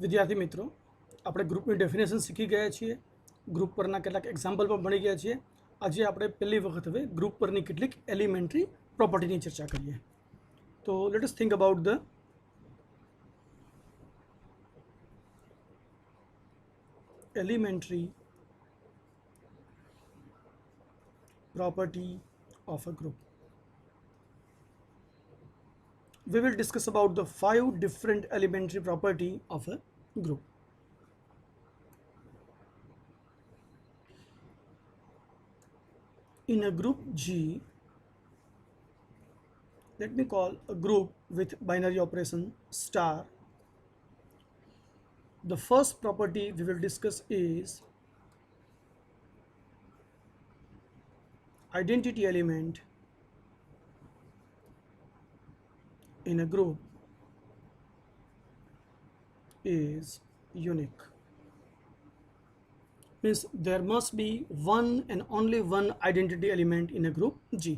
વિદ્યાર્થી મિત્રો, આપણે ગ્રુપની ડેફિનેશન શીખી ગયા છીએ. ગ્રુપ પરના કેટલાક એક્ઝામ્પલ પણ ભણી ગયા છીએ. આજે આપણે પહેલી વખત હવે ગ્રુપ પરની કેટલીક એલિમેન્ટરી પ્રોપર્ટીની ચર્ચા કરીએ. તો let us think about the elementary property of a group. We will discuss about the 5 different elementary property of a group. In a group G, let me call a group with binary operation star. The first property we will discuss is identity element in a group is unique. Means there must be one and only one identity element in a group G.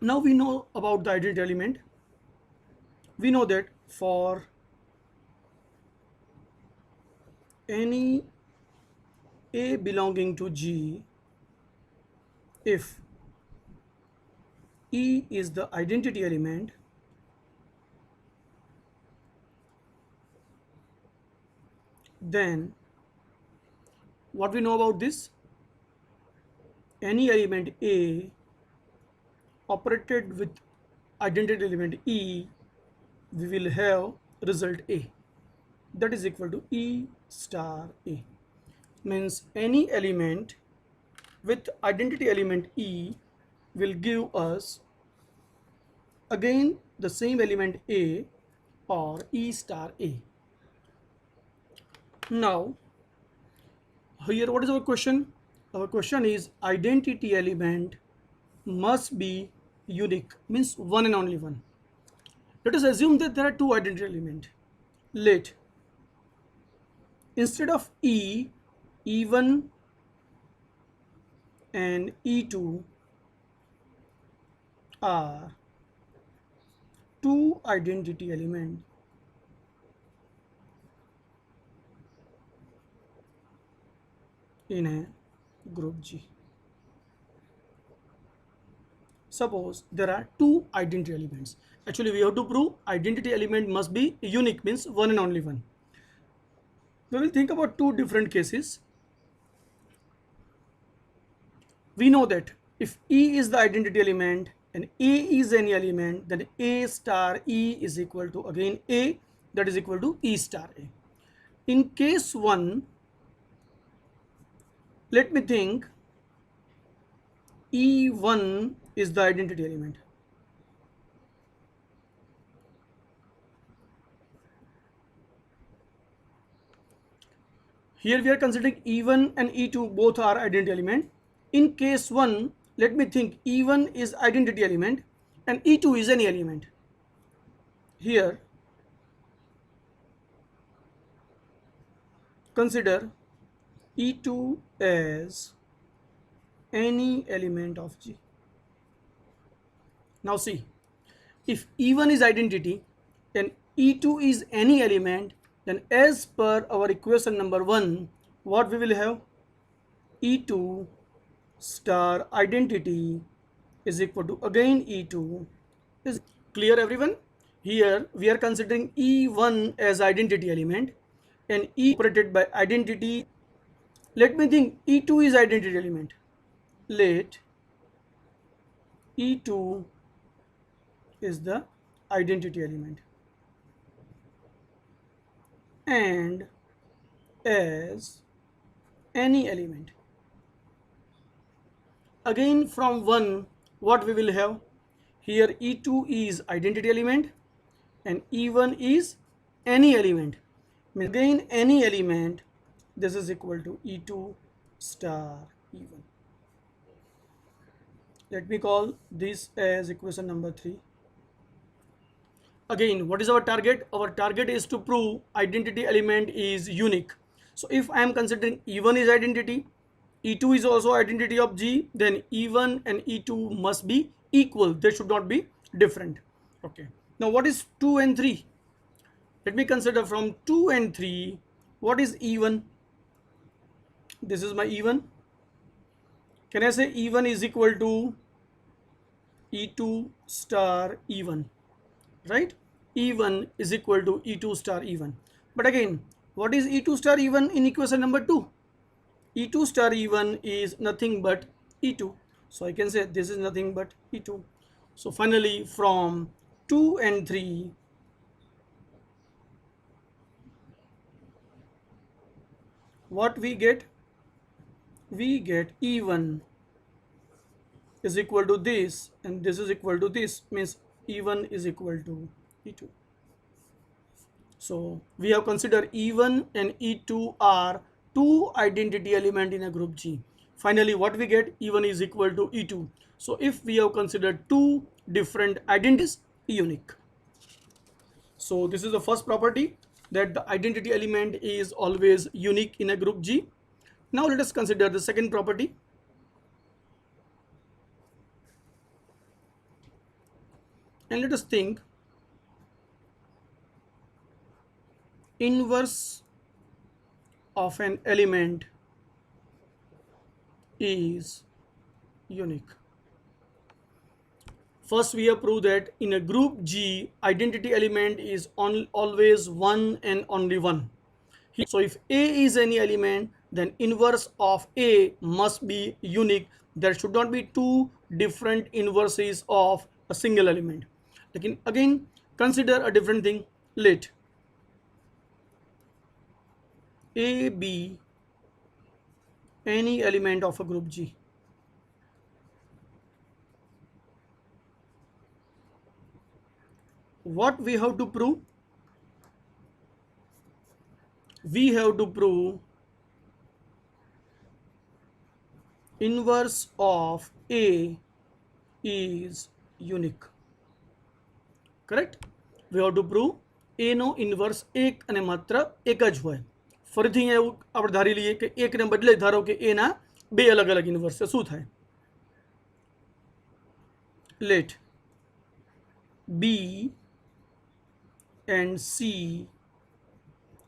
Now we know about the identity element. We know that for any A belonging to G, if E is the identity element, then what we know about this? Any element A operated with identity element E, we will have result A, that is equal to E star A. Means any element with identity element E will give us again the same element A or E star A. Now here what is our question? Our question is identity element must be unique, means one and only one. Let us assume that there are two identity elements. Let instead of E, E1 and E2 are two identity elements in a group G. Suppose there are two identity elements. Actually, we have to prove identity element must be unique, means one and only one. We will think about two different cases. We know that if E is the identity element and A is any element, then A star E is equal to again A, that is equal to E star A. In case 1, let me think E1 is the identity element. Here we are considering E1 and E2 both are identity element. In case 1, let me think E1 is identity element and E2 is any element. Here consider E2 as any element of G. Now see, if E1 is identity and E2 is any element, then as per our equation number 1, what we will have? E2 star identity is equal to again E2. Is clear everyone? Here we are considering E1 as identity element and E operated by identity. Let me think E2 is identity element. Let E2 is the identity element and as any element. Again from 1, what we will have? Here E2 is identity element and E1 is any element. Again any element, this is equal to E2 star E1. Let me call this as equation number 3. Again, what is our target? Our target is to prove identity element is unique. So if I am considering E1 is identity, E2 is also identity of G, then E1 and E2 must be equal. They should not be different. Okay. Now what is 2 and 3? Let me consider from 2 and 3. What is E1? This is my E1. Can I say E1 is equal to E2 star E1, right? E1 is equal to E2 star E1. But again, what is E2 star E1 in equation number 2? E2 star E1 is nothing but E2. So I can say this is nothing but E2. So finally from 2 and 3, what we get? We get E1 is equal to this and this is equal to this, means E1 is equal to E2. So we have considered E1 and E2 are two identity element in a group G. Finally, what we get? E1 is equal to E2. So if we have considered two different identities, unique. So this is the first property, that the identity element is always unique in a group G. Now let us consider the second property. And let us think inverse of an element is unique. First, we have proved that in a group G, identity element is always one and only one. So if A is any element, then inverse of A must be unique. There should not be two different inverses of a single element. Again, consider a different thing. Let A be any element of a group G. What we have to prove? We have to prove inverse of A is unique. Correct? We have to prove A નો inverse એક અને માત્ર એક જ હોય. ફરીથી એવું આપણે ધારી લઈએ કે એકને બદલે ધારો કે A ના બે અલગ અલગ ઇન્વર્સ છે. શું થાય? Let B and C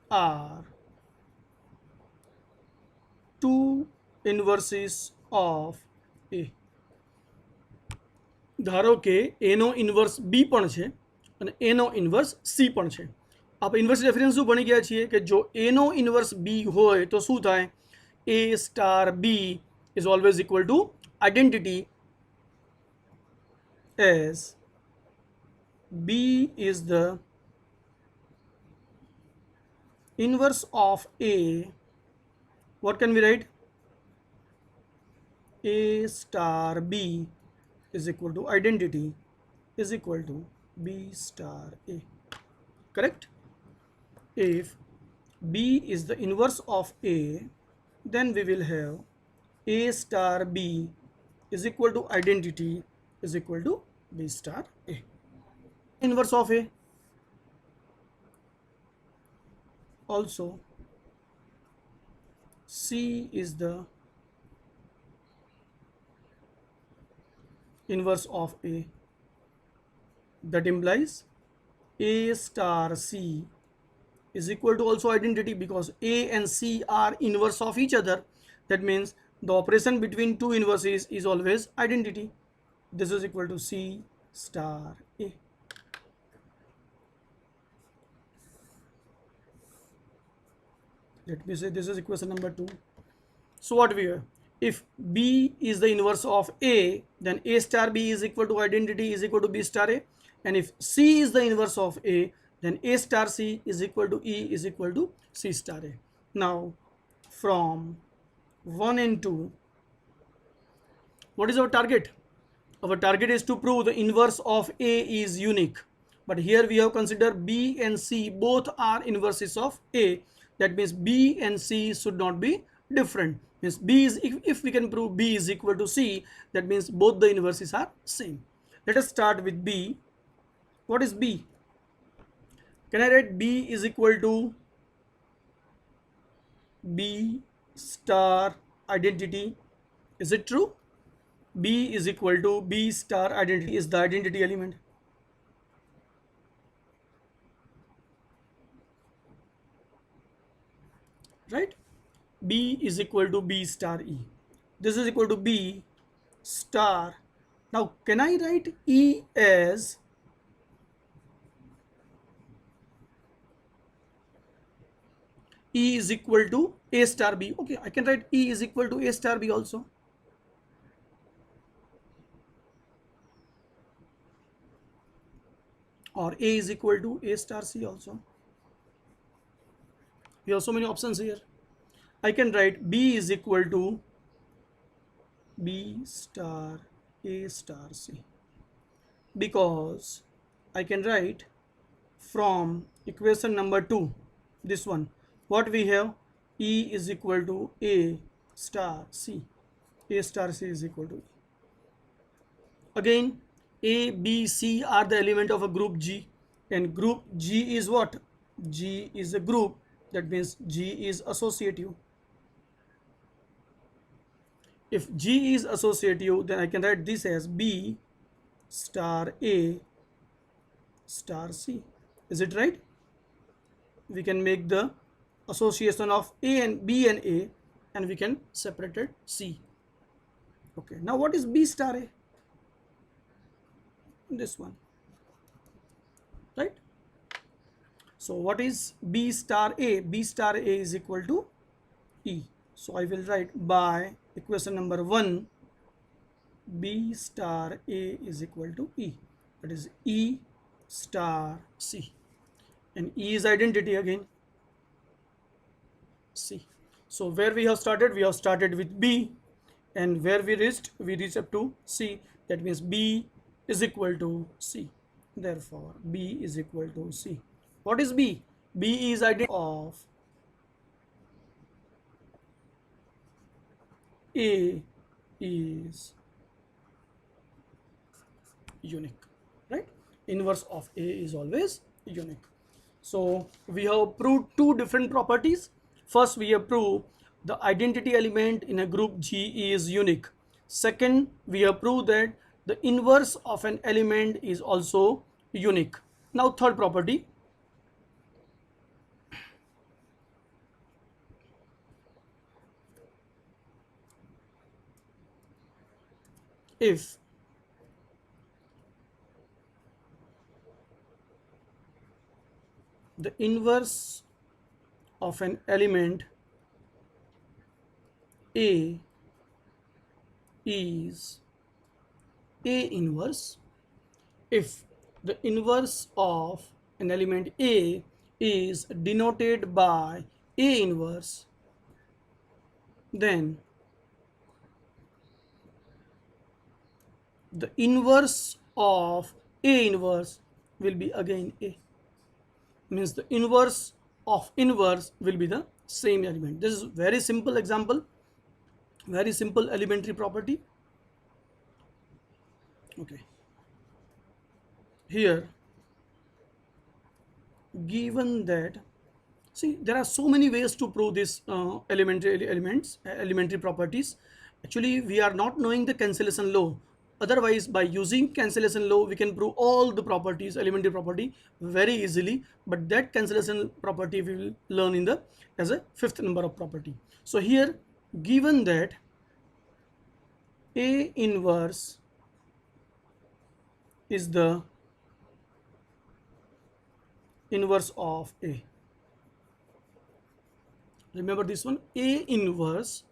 are two inverses of A. ધારો કે A નો ઇન્વર્સ B પણ છે અને A નો ઇન્વર્સ C પણ છે. આપણે ઇન્વર્સ રેફરન્સ શું ભણી ગયા છીએ કે જો A નો ઇન્વર્સ B હોય તો શું થાય? A star B is always equal to identity as B is the inverse of A. What can we write? A star B is equal to identity is equal to B star A. Correct? If B is the inverse of A, then we will have A star B is equal to identity is equal to B star A. Inverse of A. Also, C is the inverse of A. That implies A star C is equal to also identity, because A and C are inverse of each other. That means the operation between two inverses is always identity. This is equal to C star A. Let me say this is equation number 2. So what we have? If B is the inverse of A, then A star B is equal to identity is equal to B star A. And if C is the inverse of A, then A star C is equal to E is equal to C star A. Now, from 1 and 2, what is our target? Our target is to prove the inverse of A is unique. But here we have considered B and C both are inverses of A. That means B and C should not be different. Means B is, if we can prove B is equal to C, that means both the inverses are same. Let us start with B. What is B? Can I write B is equal to B star identity? Is it true? B is equal to B star identity is the identity element. right? B is equal to B star E. This is equal to B star. Now can I write E as E is equal to A star B? Okay, I can write E is equal to A star B also. Or A is equal to A star C also. We have so many options here. I can write B is equal to B star A star C, because I can write from equation number 2, this one, what we have, E is equal to A star C. A star C is equal to E. Again, A, B, C are the element of a group G, and group G is what? G is a group, that means G is associative. If G is associative, then I can write this as B star A star C. Is it right? We can make the association of A and B and A, and we can separate it C. Okay, now what is B star A? This one, right? So what is B star A? B star A is equal to E. So I will write by equation number 1, B star A is equal to E. That is E star C. And E is identity again, C. So where we have started? We have started with B, and where we reached up to C. That means B is equal to C. Therefore, B is equal to C. What is B? B is identity of A is unique, right? Inverse of A is always unique. So we have proved two different properties. First, we have proved the identity element in a group G is unique. Second, we have proved that the inverse of an element is also unique. Now third property, if the inverse of an element A is A inverse, if the inverse of an element A is denoted by A inverse, then the inverse of A inverse will be again A. Means the inverse of inverse will be the same element. This is very simple example, very simple elementary property. Okay. Here, given that, see, there are so many ways to prove this elementary properties. Actually, we are not knowing the cancellation law. Otherwise, by using cancellation law, we can prove all the properties, elementary property, very easily. But that cancellation property we will learn in the as a fifth number of property. So here, given that A inverse is the inverse of A. Remember this one, A inverse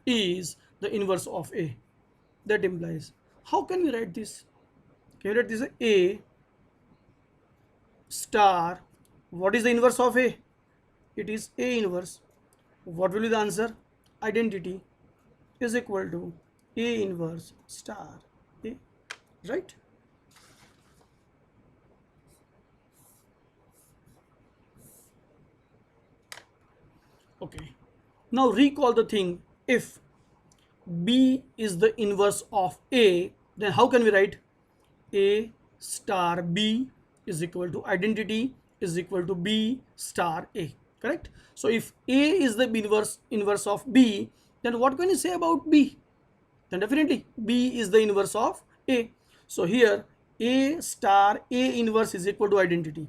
is the inverse of A. That implies, how can we write this? Can we write this as A star? What is the inverse of A? It is A inverse. What will be the answer? Identity is equal to A inverse star A, right? Okay. Now recall the thing. If B is the inverse of A, then how can we write? A star B is equal to identity is equal to B star A, correct? So if A is the inverse of B, then what can you say about B? Then definitely B is the inverse of A. So here A star A inverse is equal to identity,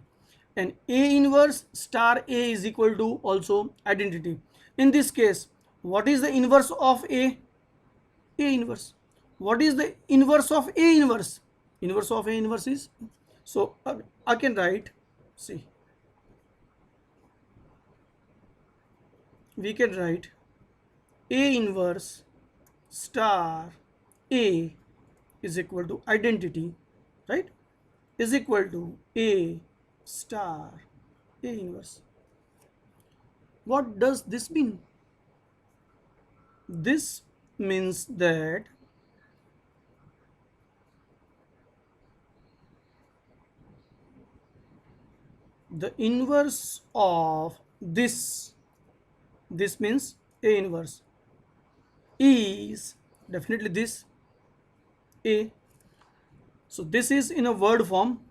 and A inverse star A is equal to also identity. In this case, what is the inverse of A? A inverse. What is the inverse of A inverse? Inverse of A inverse is, so I can write, see, we can write A inverse star A is equal to identity, right, is equal to A star A inverse. What does this mean? This means that the inverse of this means A inverse, is definitely this A. So this is in a word form.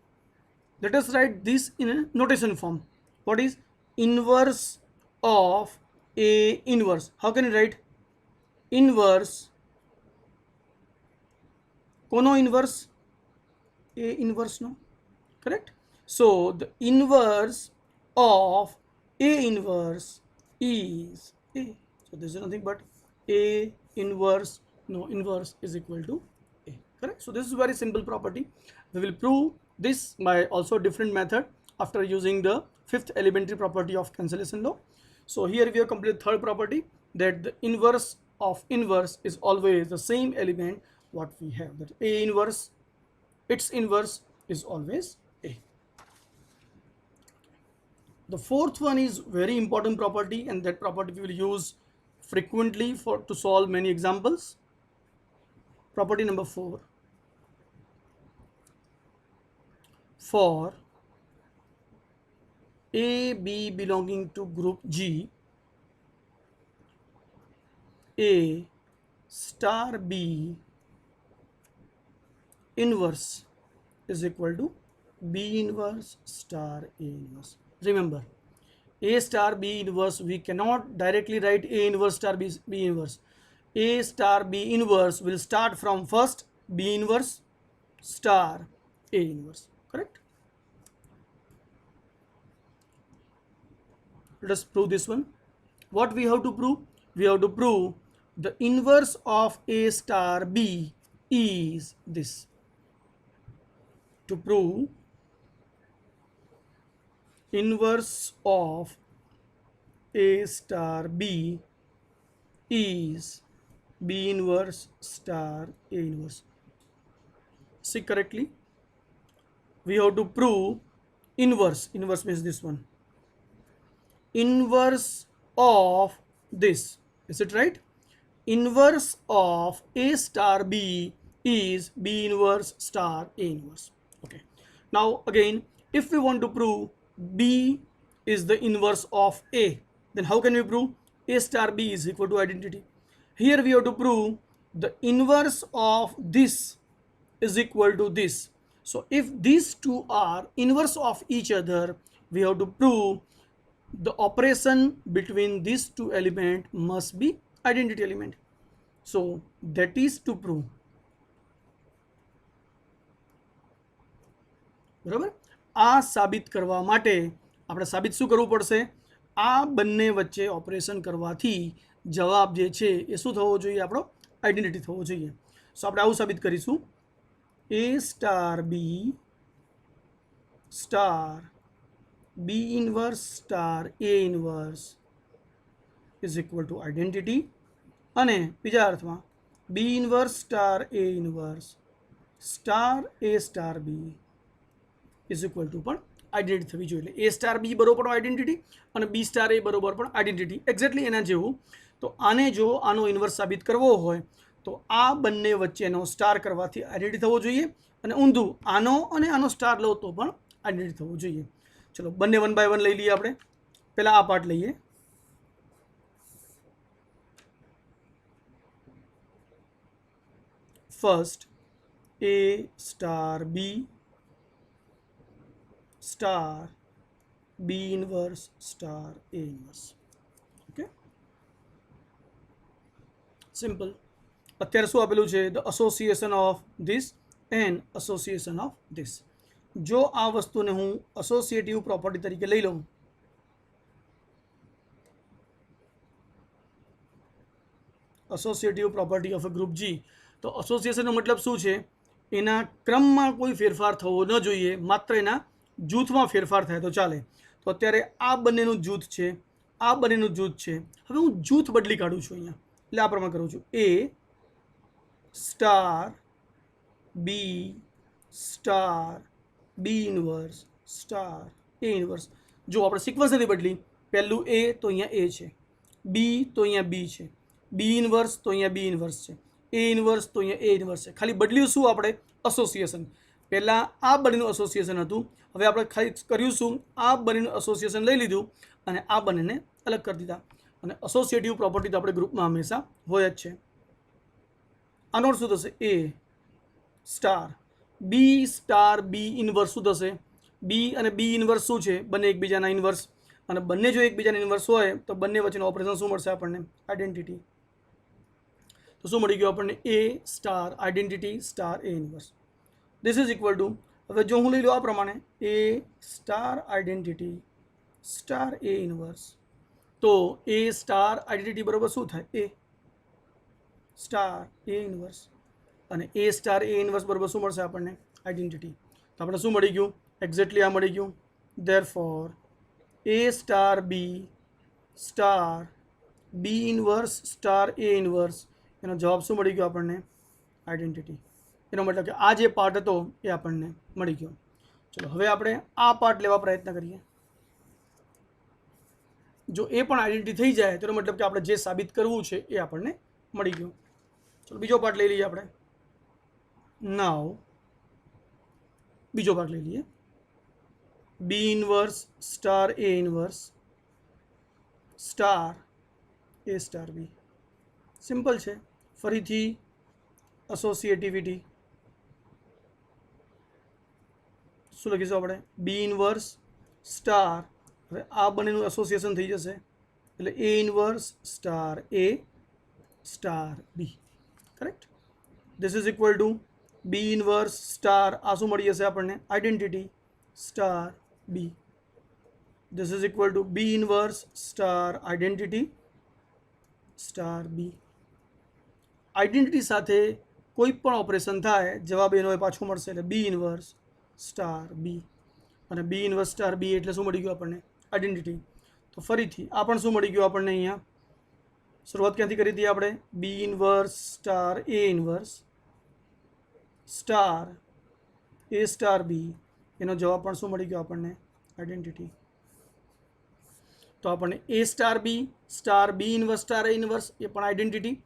Let us write this in a notation form. What is inverse of A inverse? How can you write inverse? Kono inverse? A inverse, no? Correct? So the inverse of A inverse is A. So this is nothing but A inverse, no, inverse is equal to A. Correct? So this is very simple property. We will prove this by also different method after using the fifth elementary property of cancellation law. So here we have completed third property, that the inverse of inverse is always the same element what we have, that A inverse, its inverse is always A. The fourth one is very important property, and that property we will use frequently to solve many examples. Property number 4. For A, B belonging to group G, A star B inverse is equal to B inverse star A inverse. Remember, A star B inverse, we cannot directly write A inverse star B inverse. A star B inverse will start from first B inverse star A inverse. Correct? Let us prove this one. What we have to prove? We have to prove the inverse of A star B is this. To prove inverse of A star B is B inverse star A inverse. See correctly? We have to prove inverse. Inverse means this one. Inverse of this. Is it right? Inverse of A star B is B inverse star A inverse. Okay. Now again, if we want to prove B is the inverse of A, then how can we prove A star B is equal to identity? Here we have to prove the inverse of this is equal to this. So if these two are inverse of each other, we have to prove the operation between these two elements must be identity element. So that is to prove. બરાબર, આ સાબિત કરવા માટે આપણે સાબિત શું કરવું પડશે? આ બંને વચ્ચે ઓપરેશન કરવાથી જવાબ જે છે એ શું થવો જોઈએ? આપણો આઈડેન્ટિટી થવો જોઈએ. સો આપણે આવું સાબિત કરીશું, A star B star B inverse star A inverse is equal to identity, અને બીજા અર્થમાં B inverse star A inverse star A star B is equal to પણ આઈડેન્ટિટી થવી જોઈએ. એટલે A star B બરોબર પણ આઈડેન્ટિટી અને B star A બરોબર પણ આઈડેન્ટિટી, એક્ઝેક્ટલી એના જેવું. તો આને જો આનો ઇન્વર્સ સાબિત કરવો હોય તો આ બંને વચ્ચેનો સ્ટાર કરવાથી આઈડેન્ટિટી થવો જોઈએ, અને ઊંધું આનો અને આનો સ્ટાર લો તો પણ આઈડેન્ટિટી થવું જોઈએ. ચલો બંને 1 by 1 લઈ લઈએ. આપણે પહેલાં આ પાર્ટ લઈએ. First A star B star B inverse star A inverse. Okay, simple. અત્યારે શું આપેલું છે? The association of this and association of this. જો આ વસ્તુને હું એસોસિએટિવ પ્રોપર્ટી તરીકે લઈ લઉં, associative property of a group G. તો એસોસિએશનનો મતલબ શું છે? એના ક્રમમાં કોઈ ફેરફાર થવો ન જોઈએ, માત્ર એના જૂથમાં ફેરફાર થાય તો ચાલે. તો અત્યારે આ બંનેનું જૂથ છે, આ બંનેનું જૂથ છે. હવે હું જૂથ બદલી કાઢું છું અહીંયા, એટલે આ પ્રમાણે કરું છું. એ star B star B inverse star A inverse. જો આપણે સિક્વન્સ નથી બદલી, પહેલું એ તો અહીંયા એ છે, બી તો અહીંયા બી છે, બી ઇનવર્સ તો અહીંયા બી ઇનવર્સ છે, એ ઇનવર્સ તો અહીંયા એ ઇનવર્સ છે. ખાલી બદલ્યું શું આપણે? એસોસિએશન. પહેલાં આ બંનેનું એસોસિએશન હતું, હવે આપણે ખાલી કર્યું શું? આ બંનેનું એસોસિએશન લઈ લીધું અને આ બંનેને અલગ કરી દીધા. અને એસોસિએટિવ પ્રોપર્ટી તો આપણે ગ્રુપમાં હંમેશા હોય જ છે. આનો અર્થ શું થશે? એ સ્ટાર બી ઇનવર્સ શું થશે? બી અને બી ઇનવર્સ શું છે? બંને એકબીજાના ઇનવર્સ. અને બંને જો એકબીજાના ઇનવર્સ હોય તો બંને વચ્ચેનું ઓપરેશન શું મળશે આપણને? આઈડેન્ટિટી. તો શું મળી ગયું આપણને? A star identity star A inverse. This is equal to, હવે જો હું લઈ લઉં આ પ્રમાણે, A star identity star A inverse. તો એ સ્ટાર આઈડેન્ટિટી બરાબર શું થાય? A star A inverse. અને એ સ્ટાર એ ઇનવર્સ બરાબર શું મળશે આપણને? આઈડેન્ટિટી. તો આપણે શું મળી ગયું? એક્ઝેક્ટલી આ મળી ગયું. Therefore A star B inverse star A inverse, એનો જવાબ શું મળી ગયો આપણને? આઈડેન્ટિટી. એનો મતલબ કે આ જે પાર્ટ હતો એ આપણને મળી ગયો. ચલો હવે આપણે આ પાર્ટ લેવા પ્રયત્ન કરીએ. જો એ પણ આઈડેન્ટિટી થઈ જાય તેનો મતલબ કે આપણે જે સાબિત કરવું છે એ આપણને મળી ગયું. ચલો બીજો પાર્ટ લઈ લઈએ આપણે. નાવ બીજો પાર્ટ લઈ લઈએ. બી inverse star A inverse star A star B. Simple છે. ફરીથી એસોસિએટિવિટી શું લખીશું આપણે? બી ઇનવર્સ સ્ટાર, હવે આ બંનેનું એસોસિએશન થઈ જશે એટલે A inverse star A star B. Correct. This is equal to B inverse star, આ શું મળી જશે આપણને? Identity star B. This is equal to B inverse star identity star B. Identity સાથે કોઈ પણ ઓપરેશન થાય, જવાબ એનો એ પાછો મળશે એટલે બી ઇનવર્સ સ્ટાર બી. અને બી ઇનવર્સ સ્ટાર બી એટલે શું મળી ગયું આપણને? આઈડેન્ટિટી. તો ફરીથી આ પણ શું મળી ગયું આપણને? અહીંયા શરૂઆત ક્યાંથી કરી હતી આપણે? બી inverse star A inverse star A star બી, એનો જવાબ પણ શું મળી ગયો આપણને? આઈડેન્ટિટી. તો આપણને A star B inverse star A inverse એ પણ આઈડેન્ટિટી,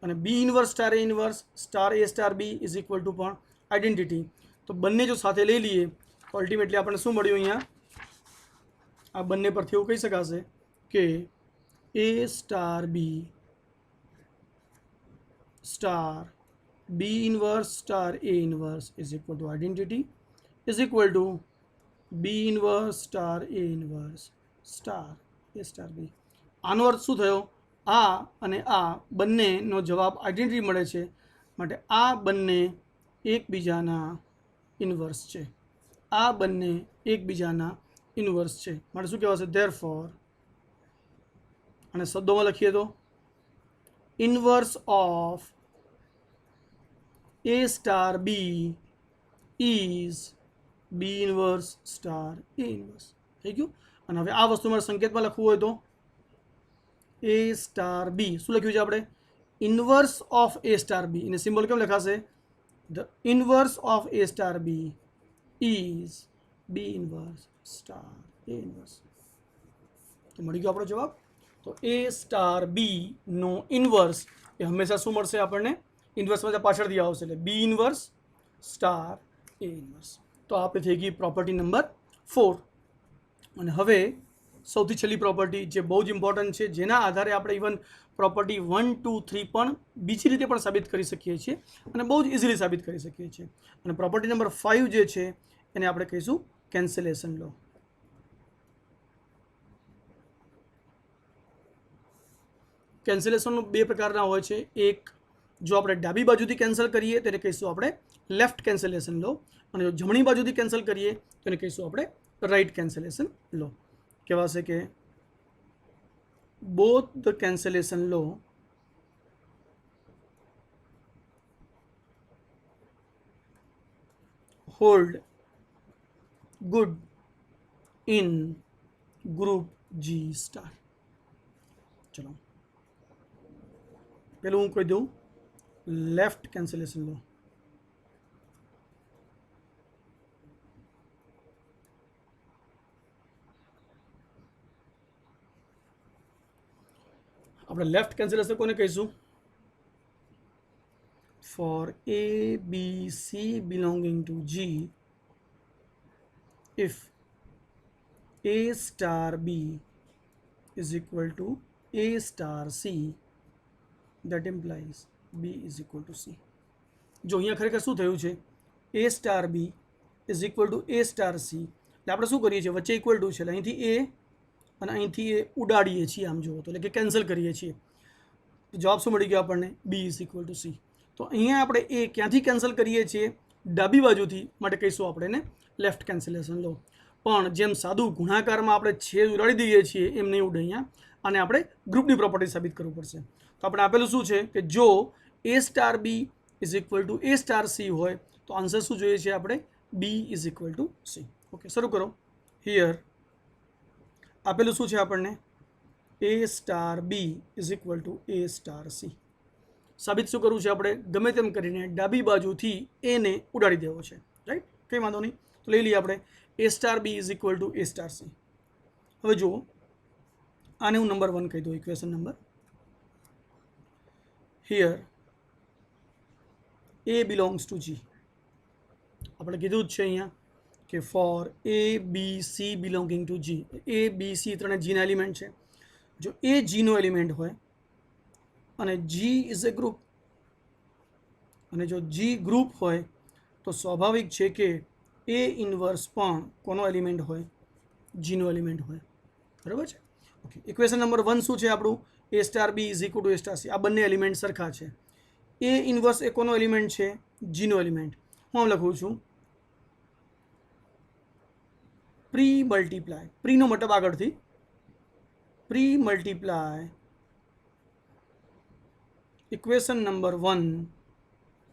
અને B inverse star A inverse star A star B is equal to પણ આઈડેન્ટિટી. તો બંને જો સાથે લઈ લઈએ તો અલ્ટિમેટલી આપણને શું મળ્યું? અહીંયા આ બંને પરથી એવું કહી શકાશે કે A star B inverse star A inverse is equal to identity is equal to B inverse star A inverse star A star B. આનો અર્થ શું થયો? આ અને આ બંનેનો જવાબ આઈડેન્ટિટી મળે છે, માટે આ બંને એકબીજાના ઇનવર્સ છે. આ બંને એકબીજાના ઇનવર્સ છે, માટે શું કહેવાશે? ધેરફોર, અને શબ્દોમાં લખીએ તો inverse of A star B is B inverse star A inverse. થઈ ગયું. અને હવે આ વસ્તુ મારે સંકેતમાં લખવું હોય તો એ સ્ટાર બી શું લખ્યું છે આપણે? Inverse of A star B. એને સિમ્બોલ કેમ લખાશે? The inverse of A star B is B inverse star A inverse. તો મળી ગયો આપણો જવાબ. તો A star B no inverse એ હંમેશા શું મળશે આપણને? ઇનવર્સમાં પાછળથી આવશે એટલે બી ઇનવર્સ સ્ટાર એ ઇનવર્સ. તો આપણે થઈ ગઈ પ્રોપર્ટી નંબર 4. અને હવે સૌથી છેલ્લી પ્રોપર્ટી જે બહુ જ ઇમ્પોર્ટન્ટ છે, જેના આધારે આપણે ઇવન પ્રોપર્ટી 1, 2, 3 પણ બીજી રીતે પણ સાબિત કરી શકીએ છીએ અને બહુ જ ઇઝીલી સાબિત કરી શકીએ છીએ. અને પ્રોપર્ટી નંબર 5 જે છે એને આપણે કહીશું કેન્સલેશન લો. કેન્સલેશનનો બે પ્રકારના હોય છે. એક, જો આપણે ડાબી બાજુથી કેન્સલ કરીએ તેને કહીશું આપણે લેફ્ટ કેન્સલેશન લો, અને જો જમણી બાજુથી કેન્સલ કરીએ તેને કહીશું આપણે રાઈટ કેન્સલેશન લો. કહેવાશે કે both the cancellation law hold good in group G star. ચલો પેલું હું કહી દઉં લેફ્ટ કેન્સલેશન લો. આપણે લેફ્ટ કેન્સલેશન કોને કહીશું? For A, B, C belonging to G, if A star B is equal to A star C, that implies B is equal to C. જો અહીંયા ખરેખર શું થયું છે? A star B is equal to A star C. એટલે આપણે શું કરીએ છીએ? વચ્ચે ઇક્વલ ટુ છે એટલે અહીંથી A અને અહીંથી એ ઉડાડીએ છીએ, આમ જુઓ તો, એટલે કે કેન્સલ કરીએ છીએ. જવાબ શું મળી ગયો આપણને? B is equal to C. તો અહીંયા આપણે એ ક્યાંથી કેન્સલ કરીએ છીએ? ડાબી બાજુથી, માટે કહીશું આપણે એને લેફ્ટ કેન્સલેશન લો. પણ જેમ સાદું ગુણાકારમાં આપણે છેદ ઉડાડી દઈએ છીએ એમ નહીં ઉડે અહીંયા, અને આપણે ગ્રુપની પ્રોપર્ટી સાબિત કરવું પડશે. તો આપણે આપેલું શું છે કે જો A star B is equal to A star C હોય તો આન્સર શું જોઈએ છે આપણે? B is equal to C. Okay, શરૂ કરો. હિયર આપેલું શું છે આપણને? A star B is equal to A star C. સાબિત શું કરવું છે આપણે? ગમે તેમ કરીને ડાબી બાજુથી એને ઉડાડી દેવો છે, રાઈટ? કંઈ વાંધો નહીં. તો લઈ લઈએ આપણે A star B is equal to A star C. હવે જુઓ, આને હું નંબર 1 કહી દઉં, equation number. Here A belongs to G. આપણે કીધું જ છે અહીંયા કે for A, B, C belonging to G. A, B, C ત્રણે Gના એલિમેન્ટ છે. જો એ Gનો એલિમેન્ટ હોય અને G ઇઝ એ ગ્રુપ, અને જો G ગ્રુપ હોય તો સ્વાભાવિક છે કે A ઇન્વર્સ પણ કોનો એલિમેન્ટ હોય? Gનો એલિમેન્ટ હોય. બરાબર છે? ઓકે, ઇક્વેશન નંબર 1 શું છે આપણું? A star B is equal to A star C. આ બંને એલિમેન્ટ સરખા છે. A ઇન્વર્સ એ કોનો એલિમેન્ટ છે? Gનો એલિમેન્ટ. હું લખું છું પ્રી મલ્ટીપ્લાય. પ્રીનો મતલબ આગળથી, pre multiply equation number 1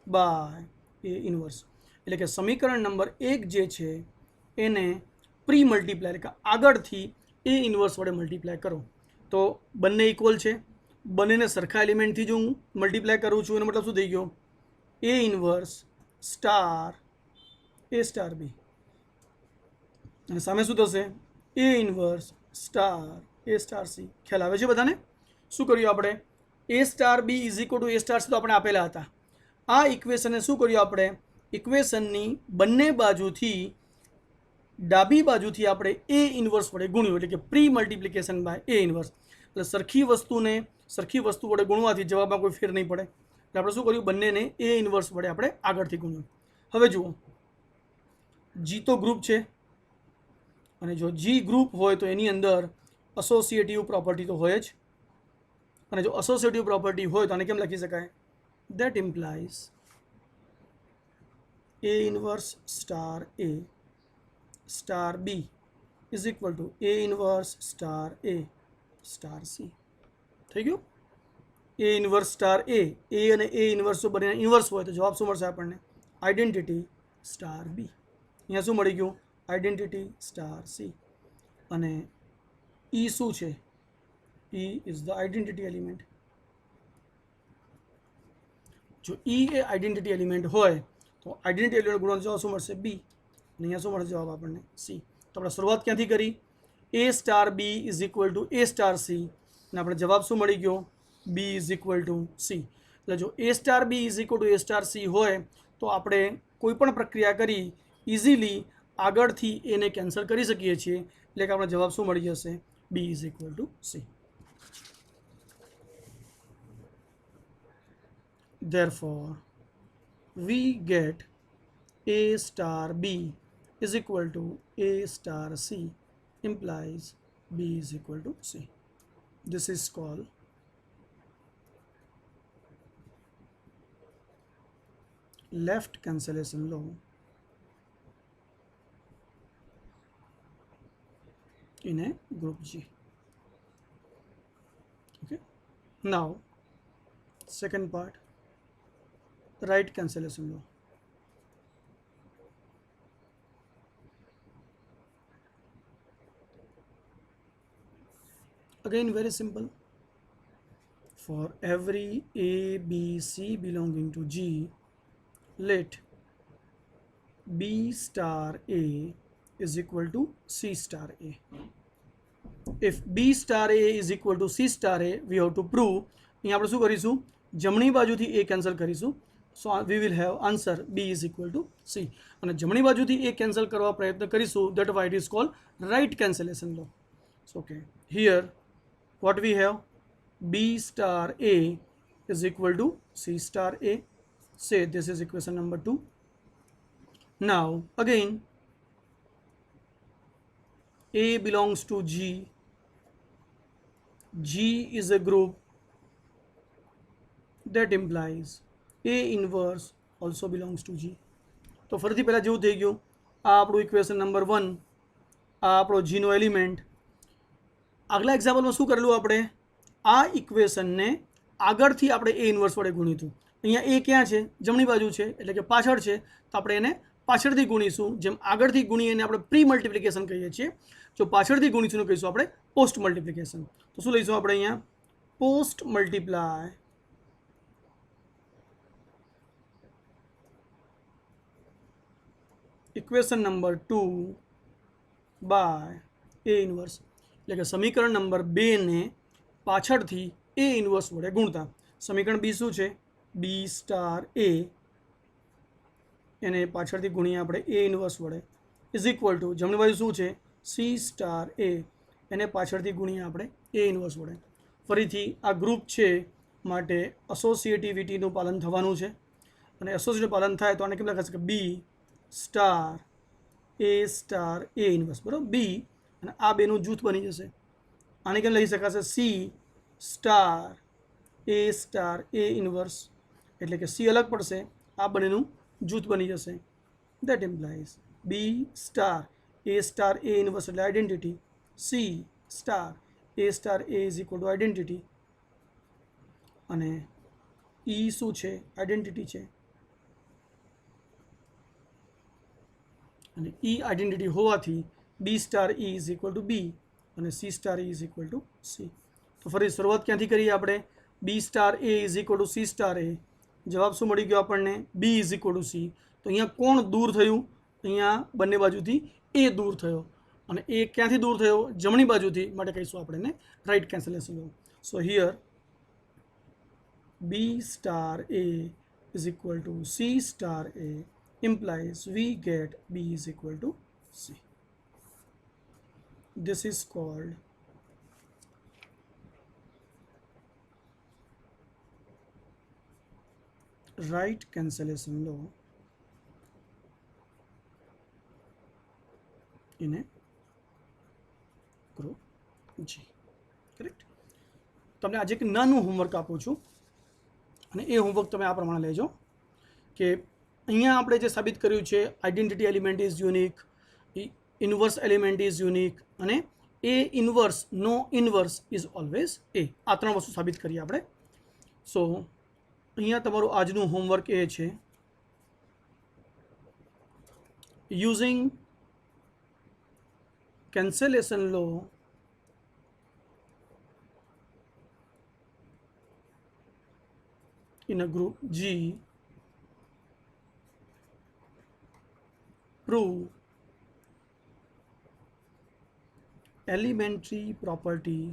by A inverse. એટલે કે સમીકરણ નંબર 1 જે છે એને પ્રી મલ્ટીપ્લાય એટલે કે આગળથી A ઇન્વર્સ વડે મલ્ટીપ્લાય કરો. તો બંને ઇક્વલ છે, બંનેને સરખા એલિમેન્ટથી જો હું મલ્ટીપ્લાય કરું છું એનો મતલબ શું થઈ ગયો? A inverse star A star B. અને સામે શું થશે? A inverse star A star C. ખ્યાલ આવે છે બધાને? શું કર્યું આપણે? A star B is equal to A star C તો આપણે આપેલા હતા. આ ઇક્વેશનને શું કર્યું આપણે? ઇક્વેશનની બંને બાજુથી ડાબી બાજુથી આપણે A ઇન્વર્સ વડે ગુણ્યું, એટલે કે pre multiplication by A inverse. એટલે સરખી વસ્તુને સરખી વસ્તુ વડે ગુણવાથી જવાબમાં કોઈ ફેર નહીં પડે. એટલે આપણે શું કર્યું? બંનેને A ઇન્વર્સ વડે આપણે આગળથી ગુણ્યું. હવે જુઓ, G તો ગ્રુપ છે, અને જો G ગ્રુપ હોય તો એની અંદર એસોસિએટિવ પ્રોપર્ટી તો હોય જ. અને જો એસોસિએટિવ પ્રોપર્ટી હોય તો આને કેમ લખી શકાય? That implies A inverse star A star B is equal to A inverse star A star C. થઈ ગયું? A ઇન્વર્સ સ્ટાર A અને A ઇન્વર્સ જો બંને ઇન્વર્સ હોય તો જવાબ શું મળશે આપણને? Identity star B. અહીંયા શું મળી ગયું? Identity star C. અને E શું છે? E is the identity element. જો E એ આઈડેન્ટિટી એલિમેન્ટ હોય તો આઈડેન્ટિટી એલિમેન્ટ ગુણવાનો જવાબ શું મળશે? B. અને અહીંયા શું મળશે જવાબ આપણને? C. તો આપણે શરૂઆત ક્યાંથી કરી? A star B is equal to A star C, અને આપણે જવાબ શું મળી ગયો? B is equal to C. એટલે જો A star B is equal to A star C હોય તો આપણે કોઈ પણ પ્રક્રિયા કરી ઇઝીલી આગળથી એને કેન્સલ કરી શકીએ છીએ. એટલે કે આપણો જવાબ શું મળી જશે? B is equal to C. Therefore, we get A star B is equal to A star C implies B is equal to C. This is called left cancellation law in a group G. Okay. Now, second part, right cancellation law. again very simple. For every A, B, C belonging to G, let B star A is equal to C star A. If B star A is equal to C star A, we have to prove. અહીં આપણે શું કરીશું? જમણી બાજુથી A cancel કરીશું. So we will have answer B is equal to C. અને જમણી બાજુથી A કેન્સલ કરવા પ્રયત્ન કરીશું. That why it is called right cancellation law. So okay, here what we have? B star A is equal to C star A. Say this is equation number 2. Now again, A belongs to G. G is a group. That implies A inverse also belongs to G. તો ફરીથી પહેલાં જેવું થઈ ગયું. આ આપણું equation number 1, આ આપણો જીનો એલિમેન્ટ. આગલા એક્ઝામ્પલમાં શું કરેલું આપણે? આ ઇક્વેશનને આગળથી આપણે A ઇન્વર્સ વડે ગુણ્યું હતું. અહીંયા A ક્યાં છે? જમણી બાજુ છે, એટલે કે પાછળ છે. તો આપણે એને પાછળથી ગુણીશું. જેમ આગળથી ગુણીએ એને આપણે પ્રી મલ્ટિપ્લિકેશન કહીએ છીએ. જો પાછળથી ગુણીશું તો કહીશું આપણે પોસ્ટ મલ્ટિપ્લિકેશન. તો શું લઈશું આપણે અહીંયા? Post multiply equation number 2 by A inverse. એટલે કે સમીકરણ નંબર 2 ને પાછળથી A ઇન્વર્સ વડે ગુણતા. સમીકરણ બી શું છે? B સ્ટાર A એને પાછળથી ગુણીએ આપણે A ઇન્વર્સ વડે ઇઝ ઇક્વલ ટુ જમણી બાજુ શું છે? C સ્ટાર A એને પાછળથી ગુણીએ આપણે A ઇન્વર્સ વડે. ફરીથી આ ગ્રુપ છે માટે એસોસિએટિવિટીનું પાલન થવાનું છે. અને એસોસિએટિવ પાલન થાય તો આને કેમ લખાશે કે B સ્ટાર A ઇન્વર્સ, બરાબર? બી અને આ બેનું જૂથ બની જશે. આને કેમ લઈ શકાશે? C સ્ટાર A ઇન્વર્સ, એટલે કે C અલગ પડશે, આ બંનેનું જૂથ બની જશે. That implies B star A inverse એટલે identity, C star A is equal to identity, અને E શું છે? આઈડેન્ટિટી છે. અને E આઈડેન્ટિટી હોવાથી B star E is equal to B અને C star E is equal to C. તો ફરી શરૂઆત ક્યાંથી કરીએ આપણે? B star A is equal to C star A. જવાબ શું મળી ગયો આપણને? B is equal to C. તો અહીંયા કોણ દૂર થયું? અહીંયા બંને બાજુથી A દૂર થયો, અને A ક્યાંથી દૂર થયો? જમણી બાજુથી, માટે કહીશું આપણે એને right cancellation law. So here B star A is equal to C star A implies we get B is equal to C. This is called right cancellation law in a group G. Correct? તમને આજે એક નાનું homework આપું છું, અને એ homework તમે આ પ્રમાણે લેજો કે અહીંયા આપણે જે સાબિત કર્યું છે identity element is unique, inverse element is unique, અને A ઇન્વર્સ નો ઇન્વર્સ ઇઝ ઓલવેઝ A. આ ત્રણ વસ્તુ સાબિત કરી આપણે. સો અહીંયા તમારું આજનું હોમવર્ક એ છે, using cancellation law in a group G, prove elementary property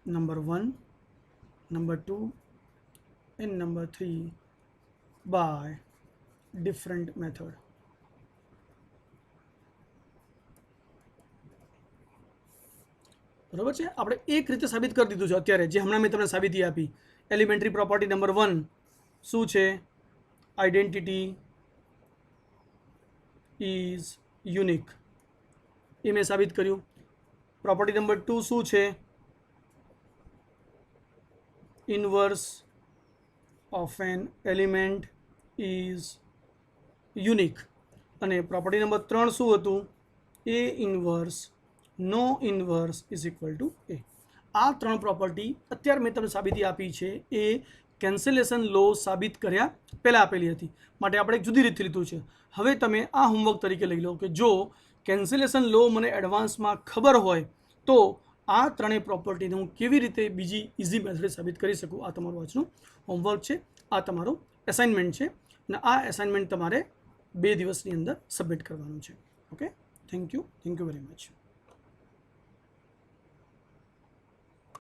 number 1, number 2 and number 3 by different method. બરાબર છે? આપણે એક રીતે સાબિત કરી દીધું છે અત્યારે, જે હમણાં મેં તમને સાબિતી આપી. એલિમેન્ટરી પ્રોપર્ટી નંબર 1 શું છે? આઈડેન્ટિટી ઇઝ યુનિક, એ મેં સાબિત કર્યું. પ્રોપર્ટી નંબર 2 શું છે? Inverse of an element is unique. અને પ્રોપર્ટી નંબર 3 શું હતું? A ઇન્વર્સ નો inverse is equal to A. આ ત્રણ પ્રોપર્ટી અત્યારે મેં તમને સાબિતી આપી છે એ કેન્સલેશન લો સાબિત કર્યા પહેલાં આપેલી હતી, માટે આપણે એક જુદી રીતથી લીધું છે. હવે તમે આ હોમવર્ક તરીકે લઈ લો કે જો કેન્સલેશન લો મને એડવાન્સમાં ખબર હોય તો આ ત્રણેય પ્રોપર્ટીને હું કેવી રીતે બીજી ઇઝી મેથડ સાબિત કરી શકું, આ તમારું આજનું હોમવર્ક છે, આ તમારું એસાઇનમેન્ટ છે અને આ એસાઇનમેન્ટ તમારે 2 દિવસની અંદર સબમિટ કરવાનું છે. Okay, thank you very much.